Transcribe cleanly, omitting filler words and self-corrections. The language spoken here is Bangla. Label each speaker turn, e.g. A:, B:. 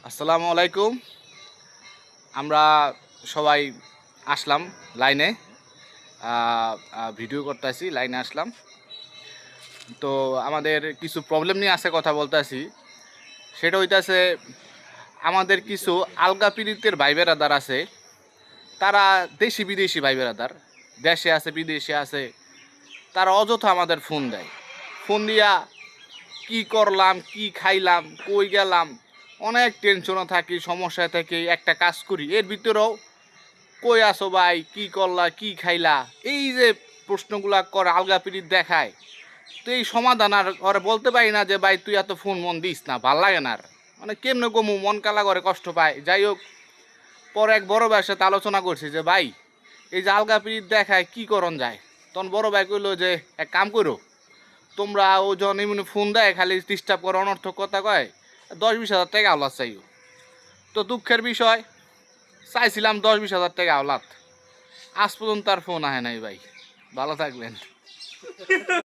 A: আসসালামু আলাইকুম। আমরা সবাই আসলাম লাইনে, ভিডিও করতেছি, লাইনে আসলাম। তো আমাদের কিছু প্রবলেম নিয়ে আছে কথা বলতেছি। সেটা হইতাছে আমাদের কিছু আলগা পীড়িতের ভাই বেরাদার আছে, তারা দেশি বিদেশি ভাই বেরাদার, দেশে আছে বিদেশে আছে। তারা অযথা আমাদের ফোন দেয়, ফোন দিয়া কি করলাম, কি খাইলাম, কই গেলাম, অনেক টেনশনে থাকি, সমস্যায় থাকি। একটা কাজ করি, এর ভিতরেও কই আসো ভাই, কি করলা, কি খাইলা, এই যে প্রশ্নগুলা করে, আলগা পিরিত দেখায়। তো এই সমাধান আর ওরা বলতে পারি না যে ভাই তুই এত ফোন মন দিস না, ভাল লাগে না। আর মানে কেমনে কমু, মন কালা করে, কষ্ট পায়। যাই হোক, পরে এক বড় ভাইয়ের সাথে আলোচনা করছি যে ভাই এই যে আলগা পিরিত দেখায় কি করণ যায়। তখন বড় ভাই কইলো যে এক কাম করো, তোমরা ও যখন এমনি ফোন দেয় খালি ডিস্টার্ব করে, অনর্থক কথা কয়, 10-20 হাজার টাকা আওলাদ চাইও। তো দুঃখের বিষয়, চাইছিলাম 10-20 হাজার টাকা আওলাদ, আজ পর্যন্ত আর ফোন আহে নাই ভাই। ভালো থাকবেন।